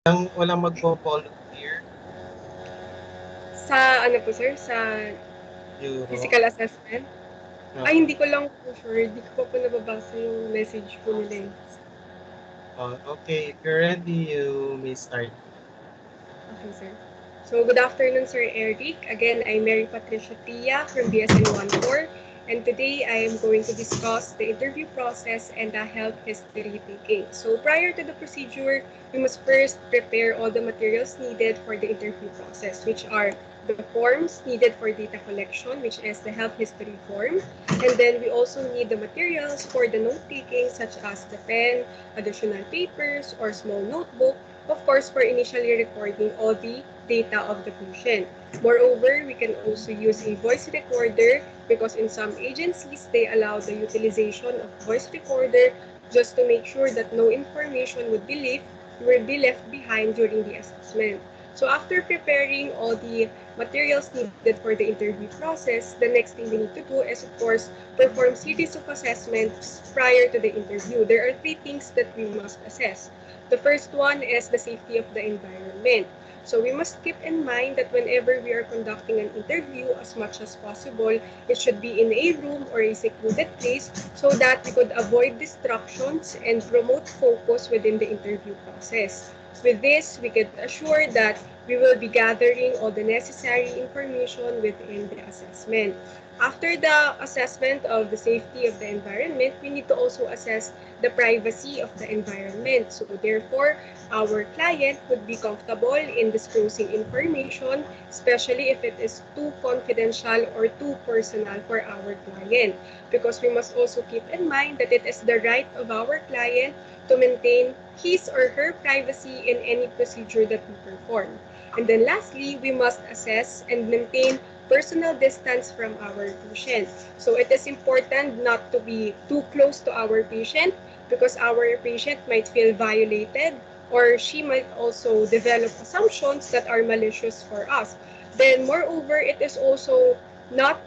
Walang magvo-volunteer? Sa ano po sir, sa Euro? physical assessment? Ay, Oo. hindi ko lang po sure. Hindi ko pa po nababasa yung message po nila eh. Okay. If you're ready, you may start. Okay, sir. So, good afternoon, Sir Eric. Again, I'm Mary Patricia Tia from BSN 14, and today I am going to discuss the interview process and the health history taking. So, prior to the procedure, we must first prepare all the materials needed for the interview process, which are the forms needed for data collection, which is the health history form, and then we also need the materials for the note taking, such as the pen, additional papers, or small notebook, of course, for initially recording all the data of the patient. Moreover, we can also use a voice recorder because in some agencies, they allow the utilization of voice recorder just to make sure that no information will be left behind during the assessment. So after preparing all the materials needed for the interview process, the next thing we need to do is, of course, perform series of assessments prior to the interview. There are three things that we must assess. The first one is the safety of the environment. So we must keep in mind that whenever we are conducting an interview, as much as possible, it should be in a room or a secluded place so that we could avoid distractions and promote focus within the interview process. With this, we could assure that we will be gathering all the necessary information within the assessment. After the assessment of the safety of the environment, we need to also assess the privacy of the environment. So therefore, our client would be comfortable in disclosing information, especially if it is too confidential or too personal for our client. Because we must also keep in mind that it is the right of our client to maintain his or her privacy in any procedure that we perform. And then lastly, we must assess and maintain personal distance from our patient. So it is important not to be too close to our patient because our patient might feel violated or she might also develop assumptions that are malicious for us. Then moreover, it is also not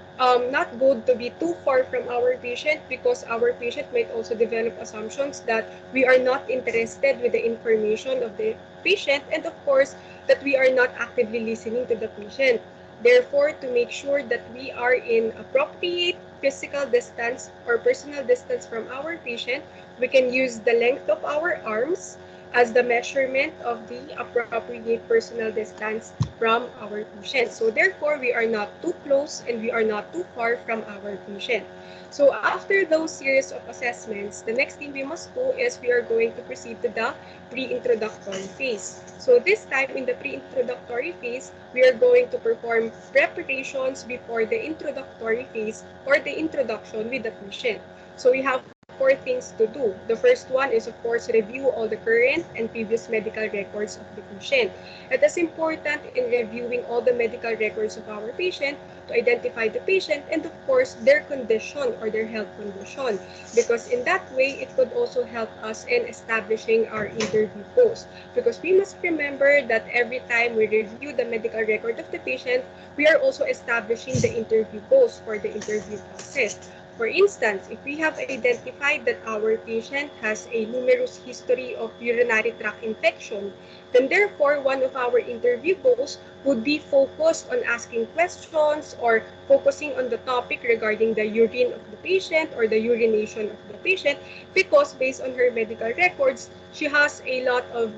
good to be too far from our patient because our patient might also develop assumptions that we are not interested with the information of the patient and of course that we are not actively listening to the patient. Therefore, to make sure that we are in appropriate physical distance or personal distance from our patient, we can use the length of our arms as the measurement of the appropriate personal distance from our patient. So therefore, we are not too close and we are not too far from our patient. So after those series of assessments, the next thing we must do is we are going to proceed to the pre-introductory phase. So this time in the pre-introductory phase, we are going to perform preparations before the introductory phase or the introduction with the patient. So we have four things to do. The first one is, of course, review all the current and previous medical records of the patient. It is important in reviewing all the medical records of our patient to identify the patient and, of course, their condition or their health condition. Because in that way, it could also help us in establishing our interview goals. Because we must remember that every time we review the medical record of the patient, we are also establishing the interview goals for the interview process. For instance, if we have identified that our patient has a numerous history of urinary tract infection, then therefore one of our interview goals would be focused on asking questions or focusing on the topic regarding the urine of the patient or the urination of the patient because based on her medical records, she has a lot of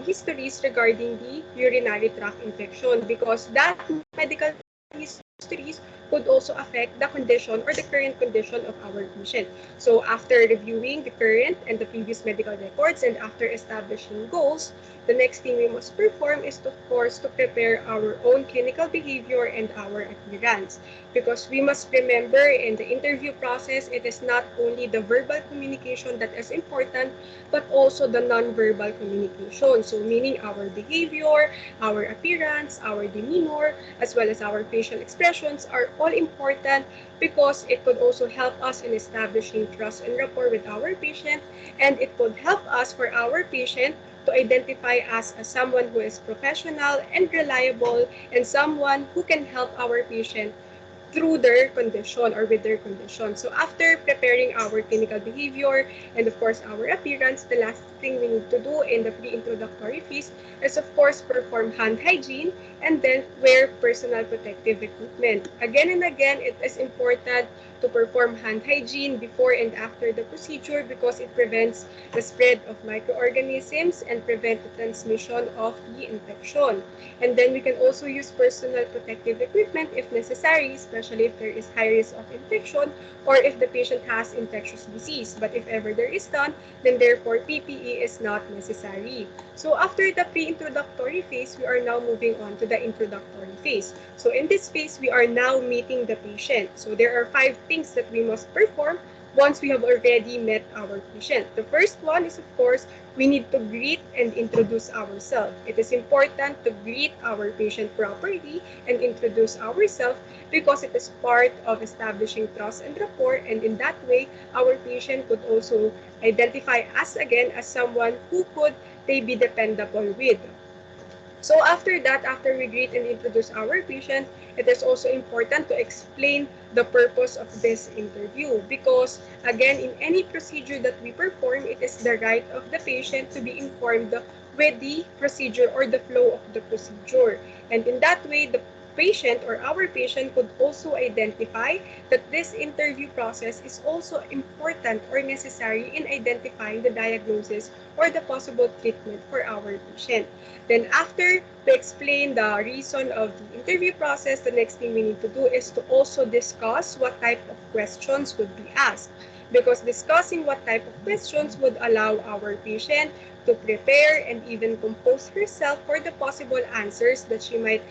histories regarding the urinary tract infection because that medical histories could also affect the condition or the current condition of our patient. So after reviewing the current and the previous medical records and after establishing goals, the next thing we must perform is, of course, to prepare our own clinical behavior and our appearance. Because we must remember in the interview process, it is not only the verbal communication that is important, but also the non-verbal communication. So meaning our behavior, our appearance, our demeanor, as well as our facial expressions are all important because it could also help us in establishing trust and rapport with our patient and it could help us for our patient to identify us as someone who is professional and reliable and someone who can help our patient through their condition or with their condition. So after preparing our clinical behavior and of course our appearance, the last thing we need to do in the pre-introductory phase is of course perform hand hygiene and then wear personal protective equipment. Again and again, it is important to perform hand hygiene before and after the procedure because it prevents the spread of microorganisms and prevent the transmission of the infection. And then we can also use personal protective equipment if necessary, especially if there is high risk of infection or if the patient has infectious disease. But if ever there is none, then therefore PPE is not necessary. So after the pre-introductory phase, we are now moving on to the introductory phase. So in this phase, we are now meeting the patient. So there are 5 things that we must perform once we have already met our patient. The first one is, of course, we need to greet and introduce ourselves. It is important to greet our patient properly and introduce ourselves because it is part of establishing trust and rapport, and in that way, our patient could also identify us again as someone who could they be dependable with. So after that, after we greet and introduce our patient, it is also important to explain the purpose of this interview because again, in any procedure that we perform, it is the right of the patient to be informed with the procedure or the flow of the procedure. And in that way, the patient or our patient could also identify that this interview process is also important or necessary in identifying the diagnosis or the possible treatment for our patient. Then after we explain the reason of the interview process, the next thing we need to do is to also discuss what type of questions would be asked. Because discussing what type of questions would allow our patient to prepare and even compose herself for the possible answers that she might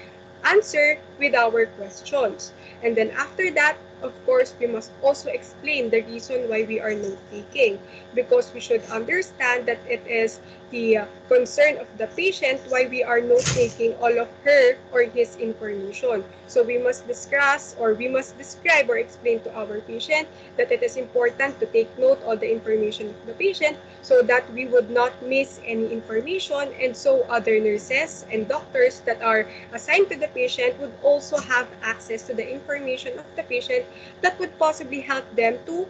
answer with our questions. And then after that, of course, we must also explain the reason why we are note-taking because we should understand that it is the concern of the patient why we are note-taking all of her or his information. So we must discuss or we must describe or explain to our patient that it is important to take note of the information of the patient so that we would not miss any information and so other nurses and doctors that are assigned to the patient would also have access to the information of the patient that would possibly help them to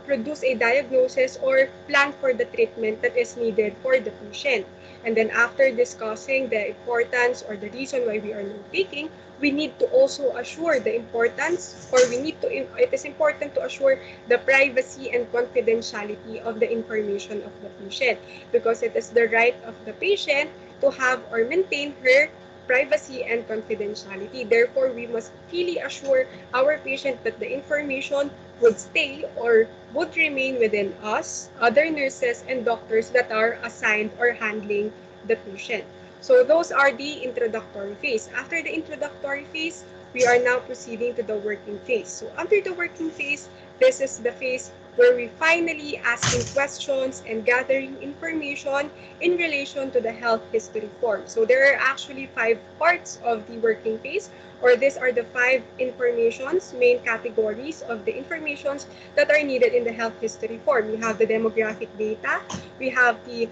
produce a diagnosis or plan for the treatment that is needed for the patient. And then after discussing the importance or the reason why we are note taking, we need to also assure the importance or it is important to assure the privacy and confidentiality of the information of the patient because it is the right of the patient to have or maintain her privacy and confidentiality. Therefore, we must really assure our patient that the information would stay or would remain within us, other nurses and doctors that are assigned or handling the patient. So those are the introductory phase. After the introductory phase, we are now proceeding to the working phase. So under the working phase, this is the phase where we finally asking questions and gathering information in relation to the health history form. So there are actually 5 parts of the working phase, or these are the 5 informations, main categories of the informations that are needed in the health history form. We have the demographic data, we have the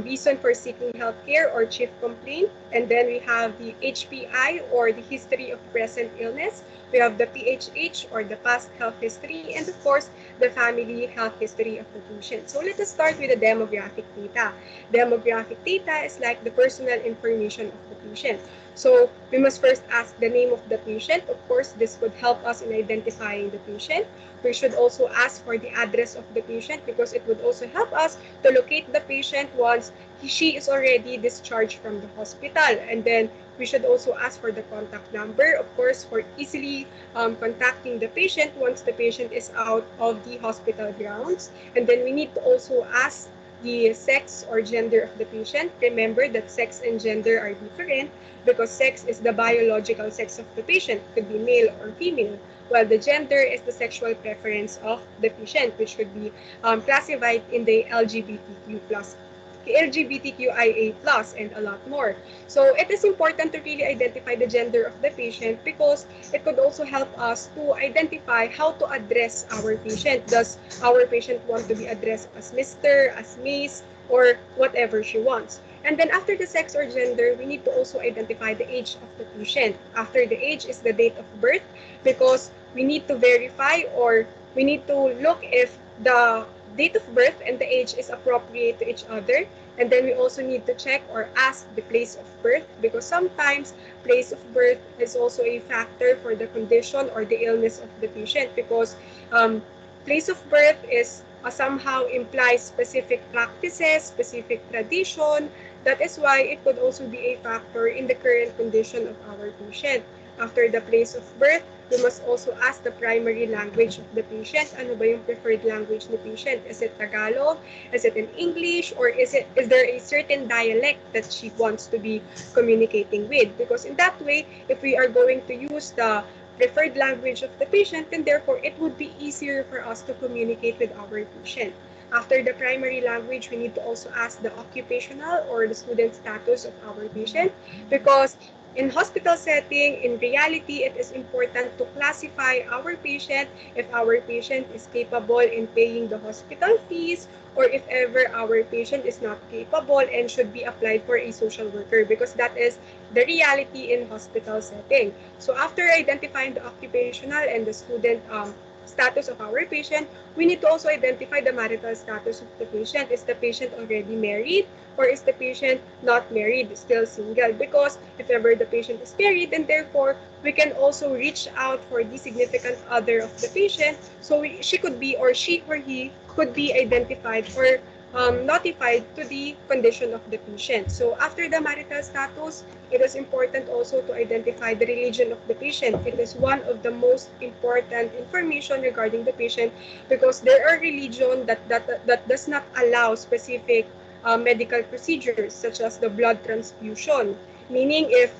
reason for seeking healthcare or chief complaint, and then we have the HPI or the history of present illness. We have the PHH or the past health history, and of course, the family health history of the patient. So let us start with the demographic data. Demographic data is like the personal information of the patient. So we must first ask the name of the patient. Of course, this could help us in identifying the patient. We should also ask for the address of the patient because it would also help us to locate the patient once she is already discharged from the hospital. And then we should also ask for the contact number, of course, for easily contacting the patient once the patient is out of the hospital grounds. And then we need to also ask the sex or gender of the patient. Remember that sex and gender are different because sex is the biological sex of the patient, it could be male or female, while the gender is the sexual preference of the patient, which could be classified in the LGBTQIA+, and a lot more. So it is important to really identify the gender of the patient because it could also help us to identify how to address our patient. Does our patient want to be addressed as Mr., as Miss, or whatever she wants? And then after the sex or gender, we need to also identify the age of the patient. After the age is the date of birth because we need to verify, or we need to look if the date of birth and the age is appropriate to each other. And then we also need to check or ask the place of birth, because sometimes place of birth is also a factor for the condition or the illness of the patient, because place of birth is somehow implies specific practices, specific tradition. That is why it could also be a factor in the current condition of our patient. After the place of birth, we must also ask the primary language of the patient. Ano ba yung preferred language ng patient? Is it Tagalog? Is it in English? Or is there a certain dialect that she wants to be communicating with? Because in that way, if we are going to use the preferred language of the patient, then therefore it would be easier for us to communicate with our patient. After the primary language, we need to also ask the occupational or the student status of our patient, because in hospital setting, in reality, it is important to classify our patient if our patient is capable in paying the hospital fees, or if ever our patient is not capable and should be applied for a social worker, because that is the reality in hospital setting. So after identifying the occupational and the student status of our patient, we need to also identify the marital status of the patient. Is the patient already married, or is the patient not married, still single? Because if ever the patient is married, then therefore we can also reach out for the significant other of the patient. So she could be, or she or he could be identified or notified to the condition of the patient. So after the marital status, it is important also to identify the religion of the patient. It is one of the most important information regarding the patient, because there are religion that does not allow specific medical procedures, such as the blood transfusion. Meaning, if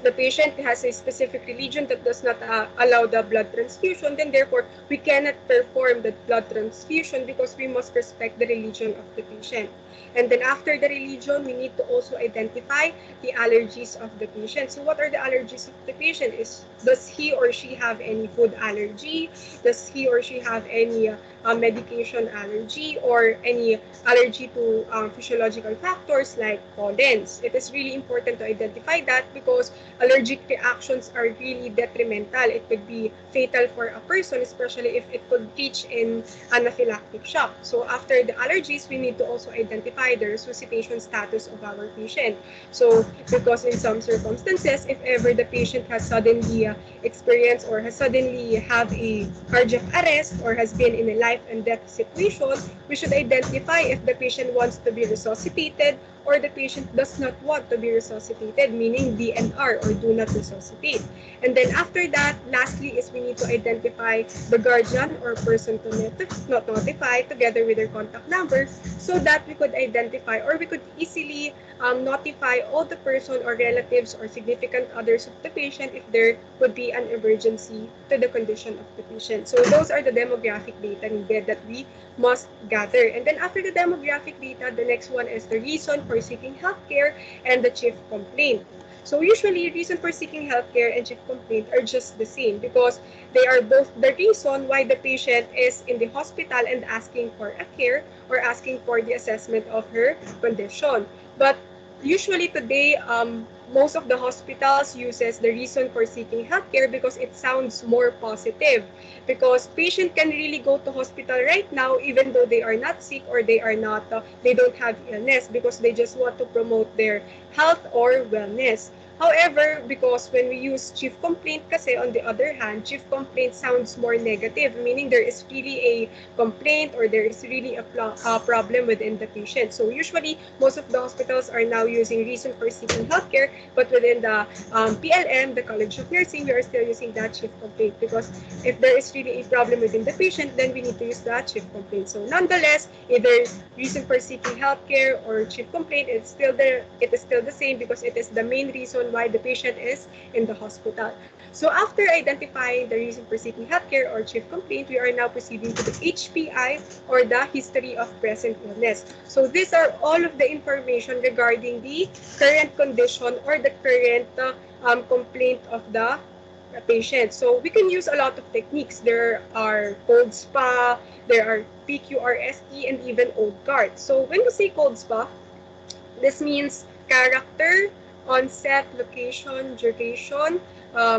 the patient has a specific religion that does not allow the blood transfusion, then therefore we cannot perform the blood transfusion, because we must respect the religion of the patient. And then after the religion, we need to also identify the allergies of the patient. So what are the allergies of the patient? Does he or she have any food allergy? Does he or she have any medication allergy, or any allergy to physiological factors like pollens? It is really important to identify that, because allergic reactions are really detrimental. It could be fatal for a person, especially if it could reach in anaphylactic shock. So after the allergies, we need to also identify the resuscitation status of our patient. So because in some circumstances, if ever the patient has suddenly experienced or has suddenly have a cardiac arrest, or has been in a life and death situation, we should identify if the patient wants to be resuscitated, or the patient does not want to be resuscitated, meaning DNR, or do not resuscitate. And then after that, lastly is we need to identify the guardian or person to not notify, together with their contact number, so that we could identify, or we could easily notify all the person or relatives or significant others of the patient if there would be an emergency to the condition of the patient. So those are the demographic data needed that we must gather. And then after the demographic data, the next one is the reason for seeking healthcare and the chief complaint. So usually, reason for seeking healthcare and chief complaint are just the same, because they are both the reason why the patient is in the hospital and asking for a care, or asking for the assessment of her condition. But usually today, most of the hospitals uses the reason for seeking healthcare, because it sounds more positive, because patient can really go to hospital right now even though they are not sick, or they don't have illness, because they just want to promote their health or wellness. However, because when we use chief complaint, kasi on the other hand, chief complaint sounds more negative, meaning there is really a complaint, or there is really a problem within the patient. So usually, most of the hospitals are now using reason for seeking healthcare, but within the PLM, the College of Nursing, we are still using that chief complaint, because if there is really a problem within the patient, then we need to use that chief complaint. So nonetheless, either reason for seeking healthcare or chief complaint, it is still the same, because it is the main reason why the patient is in the hospital. So after identifying the reason for seeking healthcare or chief complaint, we are now proceeding to the HPI, or the history of present illness. So these are all of the information regarding the current condition or the current complaint of the patient. So we can use a lot of techniques. There are cold spa, there are PQRST, and even old guard. So when we say cold spa, this means character, onset, location, duration.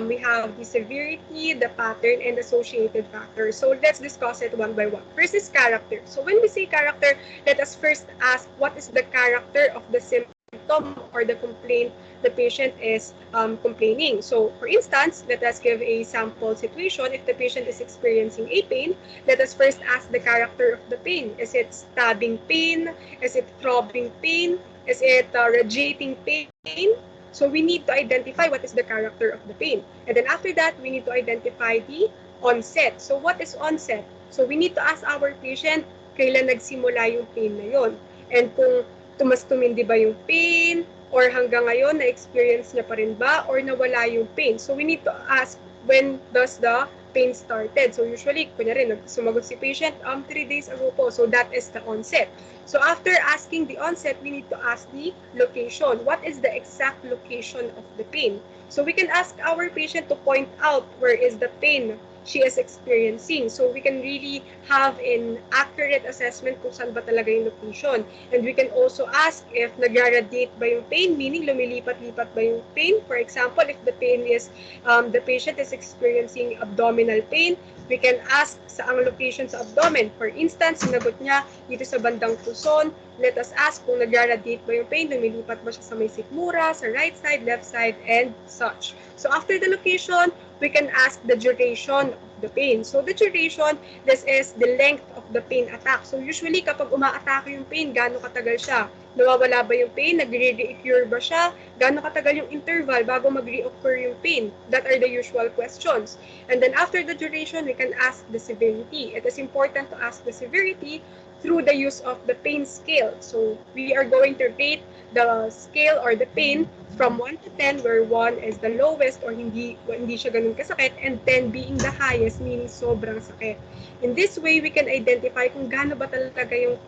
We have the severity, the pattern, and associated factors. So let's discuss it one by one. First is character. So when we say character, let us first ask what is the character of the symptom or the complaint the patient is complaining. So for instance, let us give a sample situation. If the patient is experiencing a pain, let us first ask the character of the pain. Is it stabbing pain? Is it throbbing pain? Is it radiating pain? So we need to identify what is the character of the pain. And then after that, we need to identify the onset. So what is onset? So we need to ask our patient kailan nagsimula yung pain na yon. And kung tumindi ba yung pain, or hanggang ngayon, na-experience niya pa rin ba, or nawala yung pain. So we need to ask when does the pain started. So usually, kunyari, sumagot si patient 3 days ago po. So that is the onset. So after asking the onset, we need to ask the location. What is the exact location of the pain? So we can ask our patient to point out where is the pain she is experiencing. So we can really have an accurate assessment kung saan ba talaga yung location. And we can also ask if nag-radiate ba yung pain, meaning lumilipat-lipat ba yung pain. For example, if the pain is, the patient is experiencing abdominal pain, we can ask saang location sa abdomen. For instance, sinagot niya dito sa bandang puson. Let us ask kung nag-radiate ba yung pain, lumilipat ba siya sa may sikmura, sa right side, left side, and such. So after the location, we can ask the duration of the pain. So the duration, this is the length of the pain attack. So usually kapag umaatake yung pain, gaano katagal siya? Nawawala ba yung pain? Nagre-reoccur ba siya? Gaano katagal yung interval bago mag-reoccur yung pain? That are the usual questions. And then after the duration, we can ask the severity. It is important to ask the severity through the use of the pain scale. So we are going to rate the scale or the pain from 1 to 10, where 1 is the lowest or hindi siya ganun kasakit, and 10 being the highest, meaning sobrang sakit. In this way, we can identify kung gaano ba talaga yung,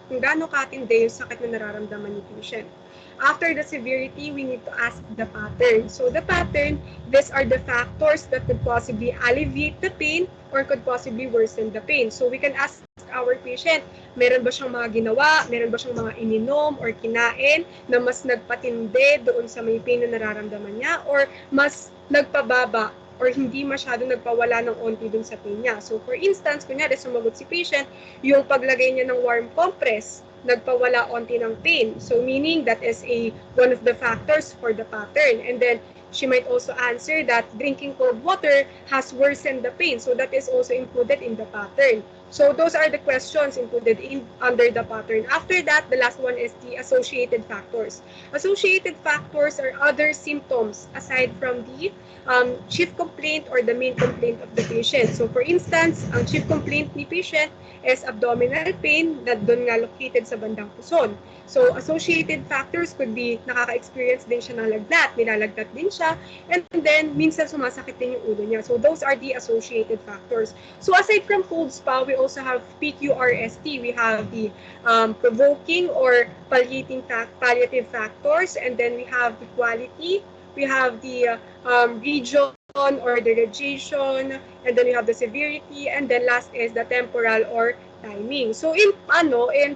kung gaano katindi yung sakit na nararamdaman ni patient. After the severity, we need to ask the pattern. So the pattern, these are the factors that could possibly alleviate the pain or could possibly worsen the pain. So we can ask our patient, meron ba siyang mga ginawa, meron ba siyang mga ininom or kinain na mas nagpatindi doon sa may pain na nararamdaman niya, or mas nagpababa or hindi masyado nagpawala ng onti dun sa pain niya. So for instance, kunyari sumagot si patient, yung paglagay niya ng warm compress, nagpawala onti ng pain. So meaning that is one of the factors for the pattern. And then she might also answer that drinking cold water has worsened the pain. So that is also included in the pattern. So those are the questions included under the pattern. After that, the last one is the associated factors. Associated factors are other symptoms aside from the chief complaint or the main complaint of the patient. So for instance, ang chief complaint ni patient is abdominal pain na doon nga located sa bandang puson. So associated factors could be nakaka-experience din siya ng lagnat, nilalagnat din siya, and then minsan sumasakit din yung ulo niya. So those are the associated factors. So aside from cold spa, we also have PQRST. We have the provoking or palliative factors, and then we have the quality, we have the region or the radiation, and then we have the severity, and then last is the temporal or timing. So in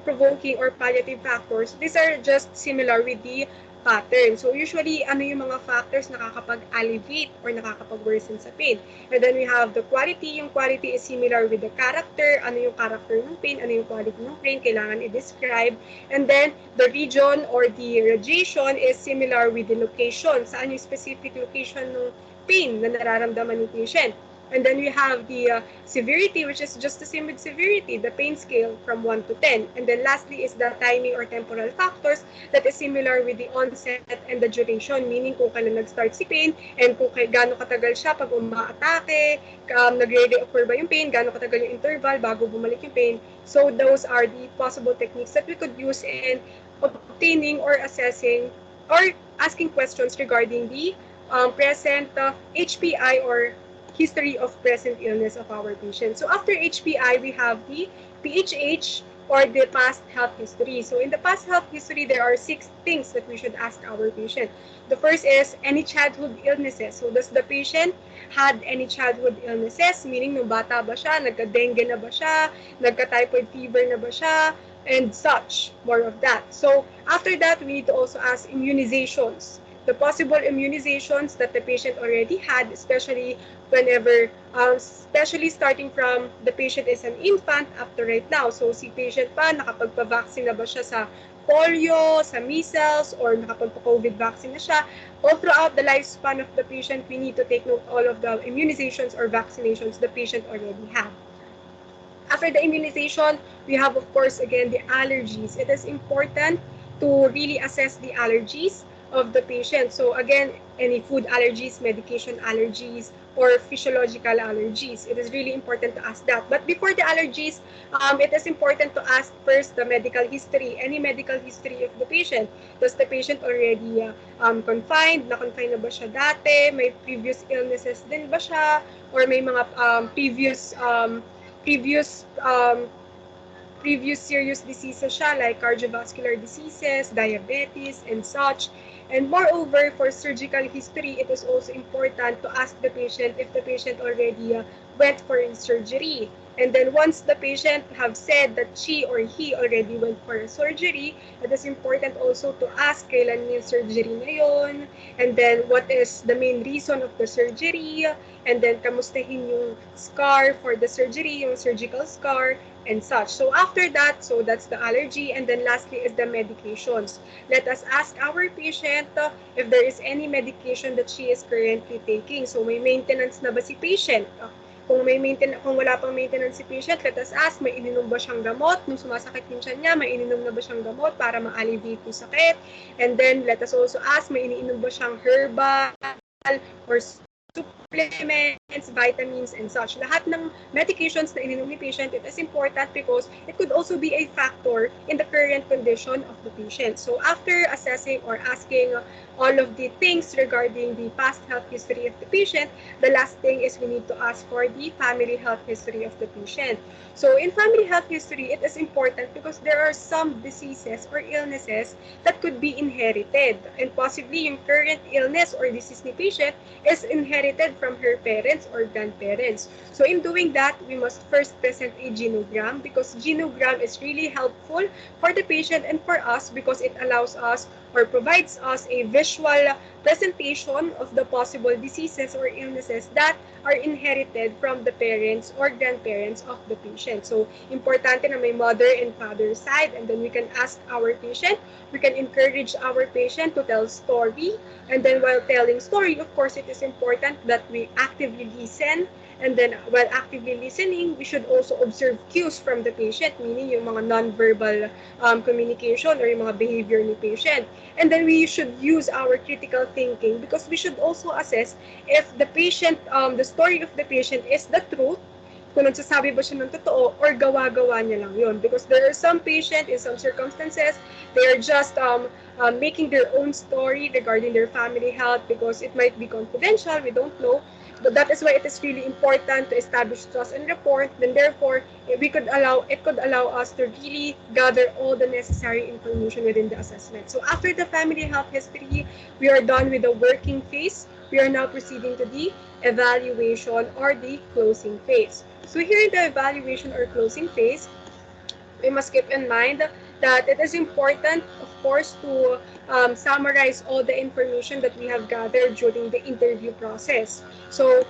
provoking or palliative factors, these are just similar with the pattern. So usually, ano yung mga factors nakakapag-alleviate or nakakapag-worsen sa pain. And then we have the quality. Yung quality is similar with the character. Ano yung character ng pain, ano yung quality ng pain, kailangan i-describe. And then the region or the radiation is similar with the location. Saan yung specific location ng pain na nararamdaman ng patient. And then we have the severity, which is just the same with severity, the pain scale from 1 to 10. And then lastly is the timing or temporal factors that is similar with the onset and the duration, meaning kung kailan nag-start si pain and kung gaano katagal siya pag umaatake, nagre-reoccur ba yung pain, gaano katagal yung interval bago bumalik yung pain. So those are the possible techniques that we could use in obtaining or assessing or asking questions regarding the present HPI or history of present illness of our patient. So after HPI, we have the PHH or the past health history. So in the past health history, there are 6 things that we should ask our patient. The first is any childhood illnesses. So does the patient had any childhood illnesses? Meaning nung bata ba siya, nagka-dengue na ba siya, nagka-typhoid fever na ba siya, and such, more of that. So after that, we need to also ask immunizations, the possible immunizations that the patient already had, especially whenever, especially starting from the patient is an infant up to right now. So si patient pa, nakapagpa-vaccine na ba siya sa polio, sa measles, or nakapagpa-COVID vaccine na siya. All throughout the lifespan of the patient, we need to take note all of the immunizations or vaccinations the patient already had. After the immunization, we have, of course, again, the allergies. It is important to really assess the allergies of the patient. So again, any food allergies, medication allergies, or physiological allergies. It is really important to ask that. But before the allergies, it is important to ask first the medical history, any medical history of the patient. Does the patient already confined? Na-confine na ba siya dati? May previous illnesses din ba siya? Or may mga previous previous serious diseases siya, like cardiovascular diseases, diabetes, and such. And moreover, for surgical history, it is also important to ask the patient if the patient already went for a surgery. And then once the patient have said that she or he already went for a surgery, it is important also to ask kailan yung surgery na yun, and then what is the main reason of the surgery, and then kamustahin yung scar for the surgery, yung surgical scar, and such. So after that, so that's the allergy, and then lastly is the medications. Let us ask our patient if there is any medication that she is currently taking. So may maintenance na ba si patient? Kung wala pang maintenance si patient, let us ask, may ininom ba siyang gamot? Nung sumasakit yung tiyan niya, may ininom na ba siyang gamot para ma-alleviate yung sakit? And then let us also ask, may iniinom ba siyang herbal or supplements, vitamins, and such. Lahat ng medications na ininom ni patient, it is important because it could also be a factor in the current condition of the patient. So after assessing or asking all of the things regarding the past health history of the patient, the last thing is we need to ask for the family health history of the patient. So in family health history, it is important because there are some diseases or illnesses that could be inherited, and possibly yung current illness or disease ni patient is inherited from her parents or grandparents. So in doing that, we must first present a genogram, because genogram is really helpful for the patient and for us because it allows us or provides us a visual presentation of the possible diseases or illnesses that are inherited from the parents or grandparents of the patient. So, importante na may mother and father side, and then we can ask our patient, we can encourage our patient to tell story, and then while telling story, of course, it is important that we actively listen, and then while actively listening, we should also observe cues from the patient, meaning yung mga non-verbal communication or yung mga behavior ni patient. And then we should use our critical thinking because we should also assess if the patient, the story of the patient is the truth, kung nagsasabi ba siya ng totoo or gawa-gawa niya lang yun. Because there are some patient, in some circumstances, they are just making their own story regarding their family health because it might be confidential, we don't know. But that is why it is really important to establish trust and rapport. Then therefore, it could allow us to really gather all the necessary information within the assessment. So after the family health history, we are done with the working phase. We are now proceeding to the evaluation or the closing phase. So here in the evaluation or closing phase, we must keep in mind that it is important, of course, to summarize all the information that we have gathered during the interview process. So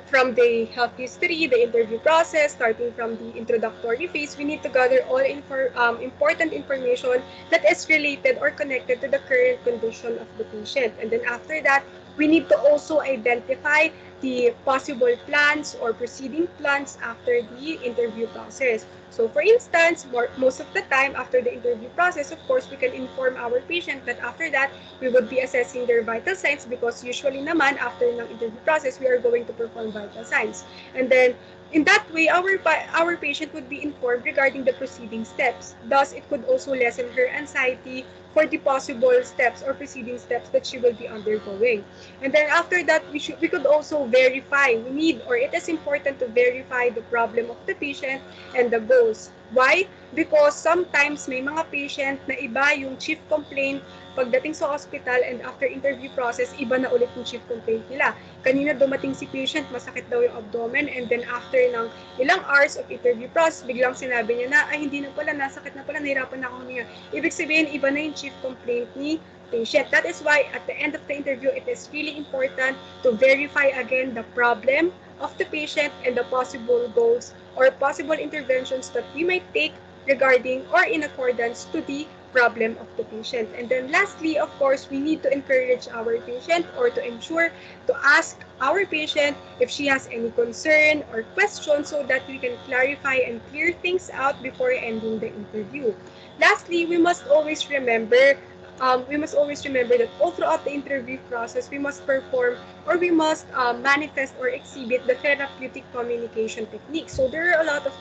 from the health history, the interview process, starting from the introductory phase, we need to gather all important information that is related or connected to the current condition of the patient. And then after that, we need to also identify the possible plans or proceeding plans after the interview process. So for instance, most of the time after the interview process, of course, we can inform our patient that after that, we would be assessing their vital signs because usually naman after ng interview process, we are going to perform vital signs. And then in that way, our patient would be informed regarding the proceeding steps. Thus, it could also lessen her anxiety for the possible steps or preceding steps that she will be undergoing. And then after that, we could also verify. We need, or it is important to verify the problem of the patient and the goals. Why? Because sometimes may mga patient na iba yung chief complaint pagdating sa hospital, and after interview process, iba na ulit yung chief complaint nila. Kanina dumating si patient, masakit daw yung abdomen, and then after ng ilang hours of interview process, biglang sinabi niya na, ay hindi na pala, nasakit na pala, nahirapan na ako huminga. Ibig sabihin, iba na yung chief complaint ni patient. That is why at the end of the interview, it is really important to verify again the problem of the patient and the possible goals or possible interventions that we might take regarding or in accordance to the problem of the patient. And then lastly, of course, we need to encourage our patient or to ensure to ask our patient if she has any concern or question so that we can clarify and clear things out before ending the interview. Lastly, we must always remember that all throughout the interview process, we must perform or we must manifest or exhibit the therapeutic communication technique. So there are a lot of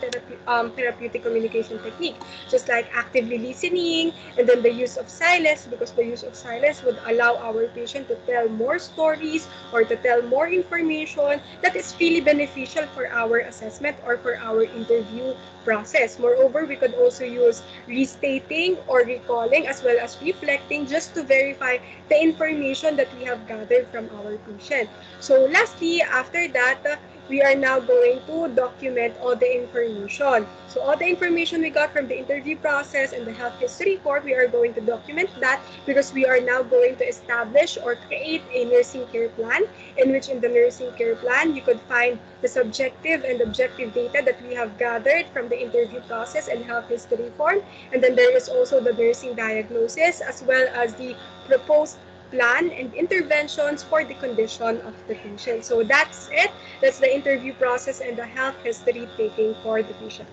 therapeutic communication technique, just like actively listening, and then the use of silence, because the use of silence would allow our patient to tell more stories or to tell more information that is really beneficial for our assessment or for our interview process. Moreover, we could also use restating or recalling as well as reflecting just to verify the information that we have gathered from our patient. So lastly, after that, we are now going to document all the information. So all the information we got from the interview process and the health history report, we are going to document that because we are now going to establish or create a nursing care plan, in which in the nursing care plan, you could find the subjective and objective data that we have gathered from the interview process and health history form. And then there is also the nursing diagnosis as well as the proposed plan and interventions for the condition of the patient. So that's it. That's the interview process and the health history taking for the patient.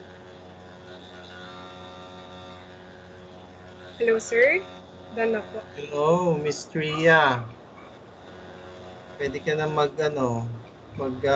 Hello, sir. Done na po. Hello, Miss Tria. Pwede ka na mag, ano, mag